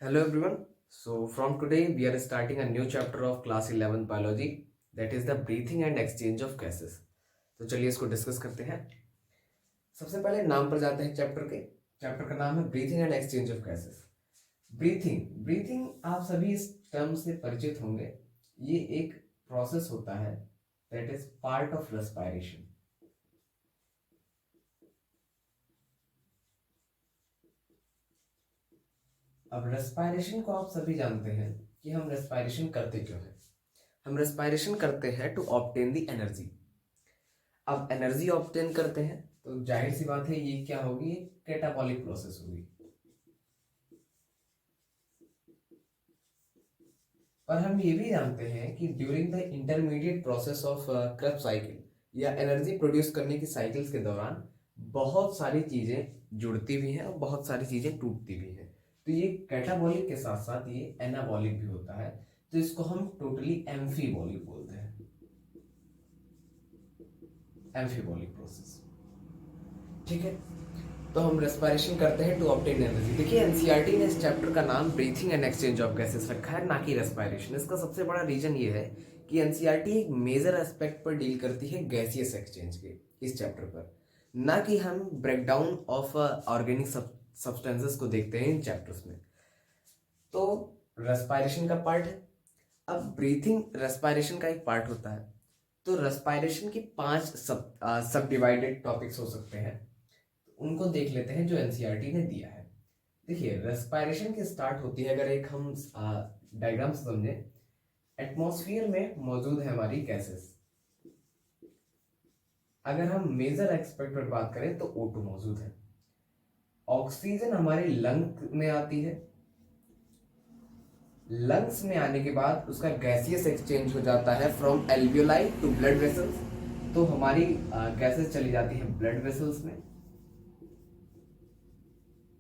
Hello everyone. So from today we are starting a new chapter of class 11 biology, that is the breathing and exchange of gases. तो चलिए इसको discuss करते हैं। सबसे पहले नाम पर जाते हैं चैप्टर का नाम है breathing and exchange of gases. Breathing breathing आप सभी इस टर्म से परिचित होंगे। ये एक प्रोसेस होता है that is part of respiration. अब रेस्पायरेशन को आप सभी जानते हैं कि हम रेस्पायरेशन करते क्यों हैं। हम रेस्पायरेशन करते हैं टू ऑब्टेन दी एनर्जी। अब एनर्जी ऑब्टेन करते हैं तो जाहिर सी बात है ये क्या होगी, कैटाबॉलिक प्रोसेस होगी। और हम ये भी जानते हैं कि during the intermediate process of Krebs cycle या एनर्जी प्रोड्यूस करने की साइकिल्स के दौरान बहुत सारी चीजें जुड़ती भी हैं और बहुत सारी चीजें टूटती भी हैं। तो ये कैटाबॉलिक के साथ साथ ये एनाबॉलिक भी होता है। तो इसको हम टोटली एम्फीबॉलिक बोलते हैं, एम्फीबॉलिक प्रोसेस। ठीक है, तो हम रेस्पिरेशन करते हैं टू ऑब्टेन एनर्जी। देखिए एनसीईआरटी ने इस चैप्टर का नाम breathing and exchange of gases रखा है, ना कि रेस्पिरेशन। इसका सबसे बड़ा रीजन ये है कि एनसीईआरटी एक मेजर एस्पेक्ट पर डील करती है गैसियस एक्सचेंज के इस चैप्टर पर, ना कि हम ब्रेकडाउन ऑफ ऑर्गेनिक सब्सटेंसेस को देखते हैं इन चैप्टर्स में। तो रेस्पिरेशन का पार्ट है। अब ब्रीथिंग रेस्पिरेशन का एक पार्ट होता है। तो रेस्पिरेशन की 5 सब डिवाइडेड टॉपिक्स हो सकते हैं, उनको देख लेते हैं जो एनसीईआरटी ने दिया है। देखिए रेस्पिरेशन की स्टार्ट होती है, अगर एक हम डायग्राम समझे, एटमॉस्फेयर में मौजूद है हमारी गैसेस। अगर हम मेजर एस्पेक्ट पर बात करें तो O2 मौजूद है। ऑक्सीजन हमारे लंग में आती है। लंग्स में आने के बाद उसका गैसियस एक्सचेंज हो जाता है from alveoli to blood vessels. तो हमारी गैसेस चली जाती है ब्लड वेसल्स में,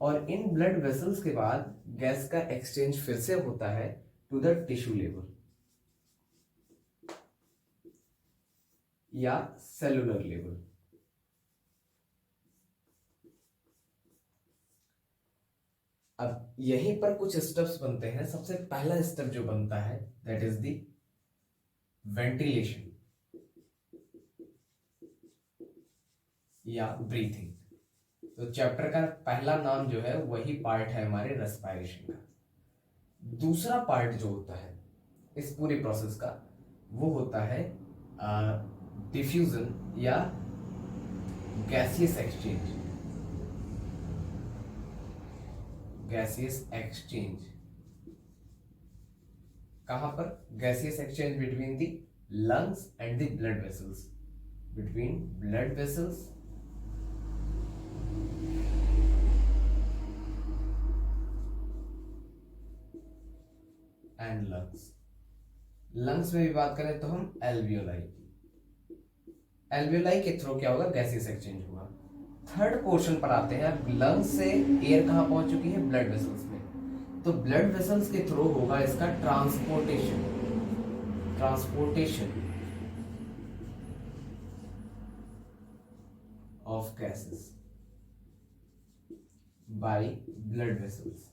और इन ब्लड वेसल्स के बाद गैस का एक्सचेंज फिर से होता है टू द टिश्यू लेवल या सेलुलर लेवल। अब यहीं पर कुछ स्टेप्स बनते हैं। सबसे पहला स्टेप जो बनता है दैट इज द वेंटिलेशन या ब्रीथिंग। तो चैप्टर का पहला नाम जो है वही पार्ट है हमारे रेस्पिरेशन का। दूसरा पार्ट जो होता है इस पूरी प्रोसेस का वो होता है डिफ्यूजन या गैसियस एक्सचेंज। गैसियस एक्सचेंज कहां पर? Gaseous exchange between the lungs and the blood vessels, between blood vessels and lungs. Lungs में भी बात करें तो हम एल्वियोलाई, एल्वियोलाई के थ्रू क्या होगा, गैसियस एक्सचेंज होगा। थर्ड पोर्शन पर आते हैं। अब लंग्स से एयर कहां पहुंच चुकी है? ब्लड वेसल्स में। तो ब्लड वेसल्स के थ्रू होगा इसका transportation, transportation of gases by blood vessels.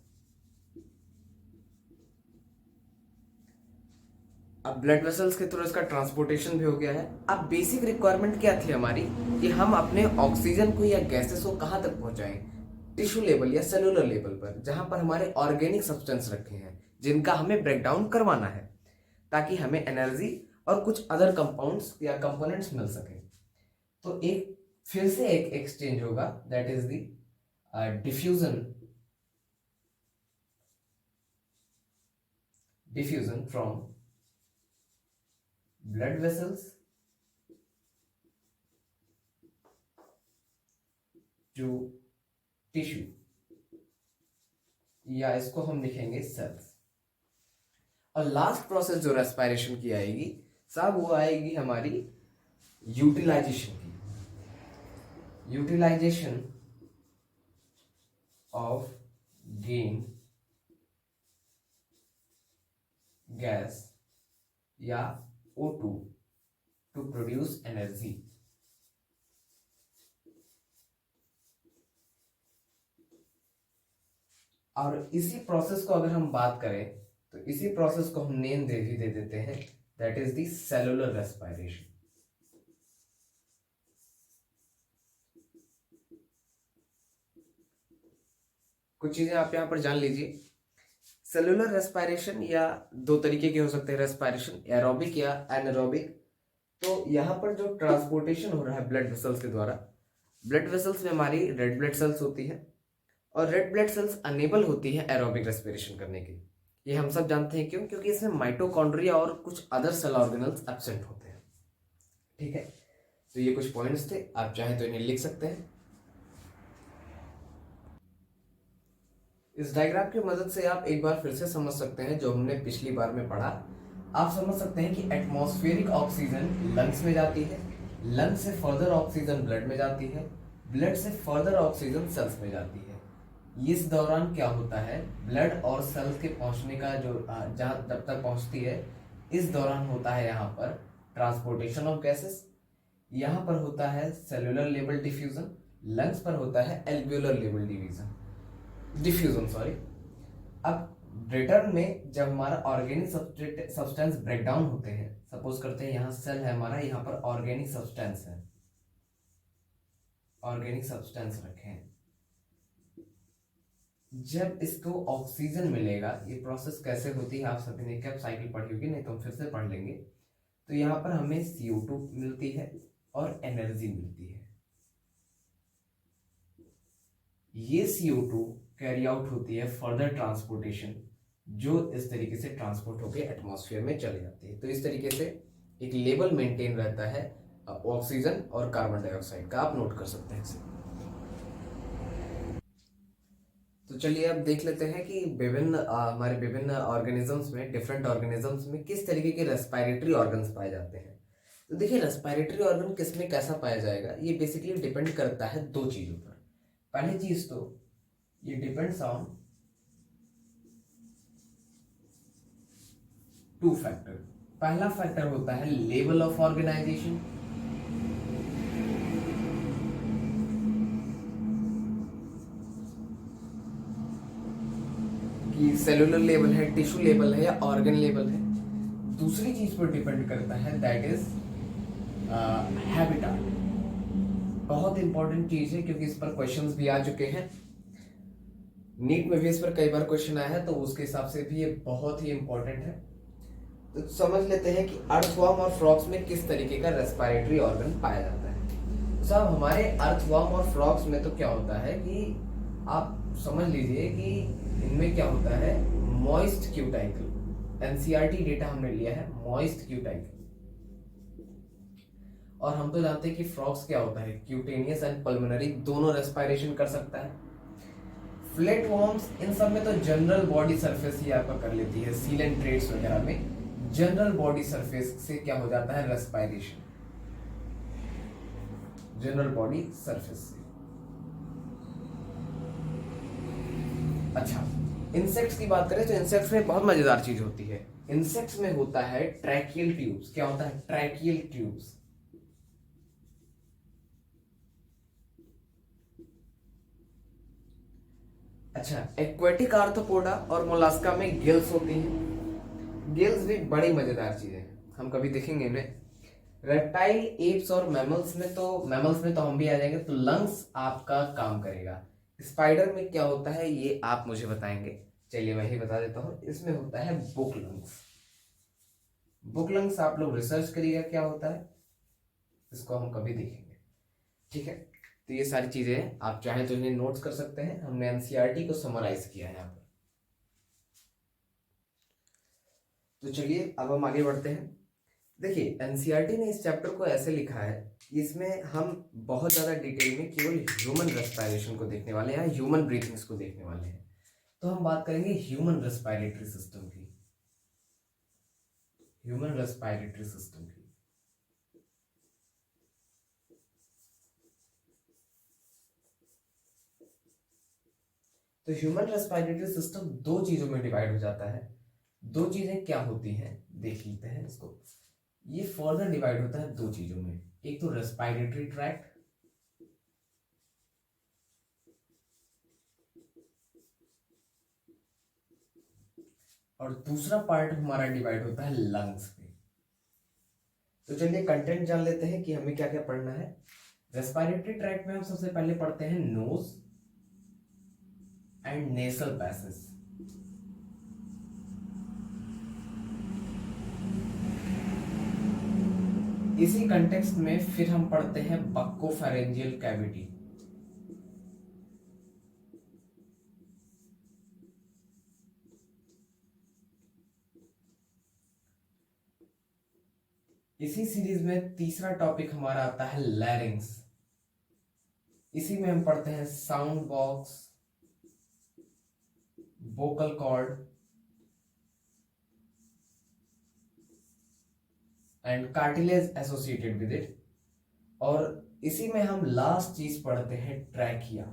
अब ब्लड वेसल्स के थ्रू इसका ट्रांसपोर्टेशन भी हो गया है। अब बेसिक रिक्वायरमेंट क्या थी हमारी कि हम अपने ऑक्सीजन को या गैसेस को कहां तक पहुंचाएं? टिश्यू लेवल या सेलुलर लेवल पर, जहां पर हमारे ऑर्गेनिक सब्सटेंस रखे हैं जिनका हमें ब्रेकडाउन करवाना है, ताकि हमें एनर्जी और कुछ अदर कंपाउंड्स या कंपोनेंट्स मिल सके। तो एक फिर से एक एक्सचेंज होगा that is the diffusion, diffusion from blood vessels to tissue, या इसको हम लिखेंगे सेल्स। और लास्ट प्रोसेस जो रेस्पिरेशन की आएगी साहब, वो आएगी हमारी यूटिलाइजेशन की। यूटिलाइजेशन ऑफ गेन गैस या O2 टू प्रोड्यूस एनर्जी। और इसी प्रोसेस को अगर हम बात करें तो इसी प्रोसेस को हम नेम दे देते हैं, that is the cellular respiration. कुछ चीजें आप यहां पर जान लीजिए। सेलुलर रेस्पिरेशन या दो तरीके के हो सकते हैं रेस्पिरेशन, एरोबिक या एनारोबिक। तो यहाँ पर जो ट्रांसपोर्टेशन हो रहा है ब्लड वेसल्स के द्वारा, ब्लड वेसल्स में हमारी रेड ब्लड सेल्स होती है और रेड ब्लड सेल्स अनेबल होती है एरोबिक रेस्पिरेशन करने की। ये हम सब जानते हैं, क्यों? क्योंकि इसमें माइटोकॉन्ड्रिया और कुछ अदर सेल ऑर्गेनल्स एब्सेंट होते हैं। ठीक है, तो ये कुछ पॉइंट्स थे, आप चाहें तो इन्हें लिख सकते हैं। इस डायग्राम की मदद से आप एक बार फिर से समझ सकते हैं जो हमने पिछली बार में पढ़ा। आप समझ सकते हैं कि एटमॉस्फेरिक ऑक्सीजन लंग्स में जाती है, लंग्स से फर्दर ऑक्सीजन ब्लड में जाती है, ब्लड से फर्दर ऑक्सीजन सेल्स में जाती है। इस दौरान क्या होता है, ब्लड और सेल्स के पहुंचने का जो जहां जब तक पहुंचती है, इस दौरान होता है यहाँ पर ट्रांसपोर्टेशन ऑफ गैसेस। यहाँ पर होता है सेलुलर लेवल डिफ्यूजन, लंग्स पर होता है एल्वियोलर लेवल डिफ्यूजन सॉरी। अब रिटर्न में जब हमारा ऑर्गेनिक सब्सटेंस ब्रेक डाउन होते हैं, सपोज करते हैं यहाँ सेल है हमारा, यहाँ पर ऑर्गेनिक सब्सटेंस है, ऑर्गेनिक सब्सटेंस रखे हैं। जब इसको ऑक्सीजन मिलेगा, ये प्रोसेस कैसे होती है आप सभी ने कैप साइकिल पढ़ी होगी, नहीं तो हम फिर से पढ़ लेंगे। तो यहाँ पर हमें CO2 मिलती है और एनर्जी मिलती है। ये CO2 कैरी आउट होती है फर्दर ट्रांसपोर्टेशन, जो इस तरीके से ट्रांसपोर्ट होकर एटमॉस्फेयर में चले जाती है। तो इस तरीके से एक लेवल मेंटेन रहता है ऑक्सीजन और कार्बन डाइऑक्साइड का, आप नोट कर सकते हैं इसे। तो चलिए अब देख लेते हैं कि हमारे विभिन्न ऑर्गेनिजम्स में, डिफरेंट ऑर्गेनिजम्स में किस तरीके के रेस्पिरेटरी ऑर्गन्स पाए जाते हैं। तो देखिए, रेस्पिरेटरी ऑर्गन किसमें कैसा पाया जाएगा, ये बेसिकली डिपेंड करता है दो चीजों पर। पहली चीज तो ये डिपेंड्स ऑन टू फैक्टर। पहला फैक्टर होता है लेवल ऑफ ऑर्गेनाइजेशन, कि सेलुलर लेवल है, टिश्यू लेवल है या ऑर्गन लेवल है। दूसरी चीज पर डिपेंड करता है, दैट इज हैबिटाट। बहुत इंपॉर्टेंट चीज है क्योंकि इस पर क्वेश्चंस भी आ चुके हैं, नीट में भी इस पर कई बार क्वेश्चन आया है, तो उसके हिसाब से भी ये बहुत ही इंपॉर्टेंट है। तो समझ लेते हैं कि अर्थवर्म और फ्रॉग्स में किस तरीके का रेस्पिरेटरी ऑर्गन पाया जाता है। तो साहब, हमारे अर्थवर्म और फ्रॉग्स में तो क्या होता है कि आप समझ लीजिए कि इनमें क्या होता है, मॉइस्ट क्यूटाइकल। एनसीईआरटी डेटा हमने लिया है मॉइस्ट क्यूटाइकल। और हम तो जानते हैं कि फ्रॉग्स क्या होता है, क्यूटेनियस एंड पल्मोनरी दोनों रेस्पिरेशन कर सकता है। फ्लैट वॉर्म्स इन सब में तो जनरल बॉडी सरफेस ही आपका कर लेती है, सील एंड ट्रेड्स वगैरह में जनरल बॉडी सरफेस से क्या हो जाता है, रेस्पिरेशन, जनरल बॉडी सरफेस से। अच्छा, इंसेक्ट्स की बात करें तो इंसेक्ट्स में बहुत मजेदार चीज होती है। इंसेक्ट्स में होता है ट्रैकियल ट्यूब्स। क्या होता है, ट्रैकियल ट्यूब्स। अच्छा, एक्वेटिक आर्थ्रोपोडा और मोलास्का में गिल्स होती हैं। गिल्स भी बड़ी मजेदार चीजें हैं, हम कभी देखेंगे इन्हें। रेप्टाइल, एप्स और मैमल्स में तो हम भी आ जाएंगे। तो लंग्स आपका काम करेगा। स्पाइडर में क्या होता है ये आप मुझे बताएंगे, चलिए मैं ही बता देता हूं। इसमें होता है बुक लंग्स। बुक लंग्स आप लोग रिसर्च करिएगा क्या होता है, इसको हम कभी देखेंगे। ठीक है, तो ये सारी चीजें आप चाहें तो इन्हें नोट्स कर सकते हैं, हमने एनसीईआरटी को समराइज किया है यहाँ पर। तो चलिए अब हम आगे बढ़ते हैं। देखिए, एनसीईआरटी ने इस चैप्टर को ऐसे लिखा है कि इसमें हम बहुत ज्यादा डिटेल में केवल ह्यूमन रेस्पिरेशन को देखने वाले हैं, ह्यूमन ब्रीथिंग्स को देखने वाले हैं। तो हम बात करेंगे ह्यूमन रेस्पिरेटरी सिस्टम की, ह्यूमन रेस्पिरेटरी सिस्टम की। तो ह्यूमन रेस्पिरेटरी सिस्टम दो चीजों में डिवाइड हो जाता है। दो चीजें क्या होती हैं देख लेते हैं इसको। ये फर्दर डिवाइड होता है दो चीजों में, एक तो रेस्पिरेटरी ट्रैक्ट, और दूसरा पार्ट हमारा डिवाइड होता है लंग्स पे। तो चलिए कंटेंट जान लेते हैं कि हमें क्या क्या पढ़ना है। रेस्पिरेटरी ट्रैक्ट में हम सबसे पहले पढ़ते हैं नोज एंड नेसल पैसेज। इसी कंटेक्स्ट में फिर हम पढ़ते हैं बक्कोफेरेंजियल कैविटी। इसी सीरीज में तीसरा टॉपिक हमारा आता है लैरिंग्स। इसी में हम पढ़ते हैं sound box, vocal cord and cartilage associated with it. और इसी में हम लास्ट चीज पढ़ते हैं ट्रैकिया।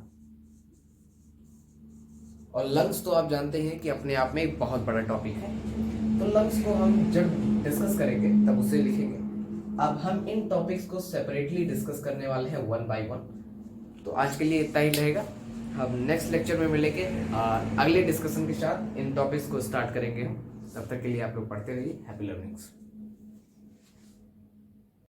और लंग्स तो आप जानते हैं कि अपने आप में एक बहुत बड़ा टॉपिक है, तो लंग्स को हम जब डिस्कस करेंगे तब उसे लिखेंगे। अब हम इन टॉपिक्स को सेपरेटली डिस्कस करने वाले हैं वन बाय वन। तो आज के लिए इतना ही रहेगा। हम नेक्स्ट लेक्चर में मिलेंगे अगले डिस्कशन के साथ इन टॉपिक्स को स्टार्ट करेंगे हम। तब तक के लिए आप लोग पढ़ते रहिए। Happy learnings.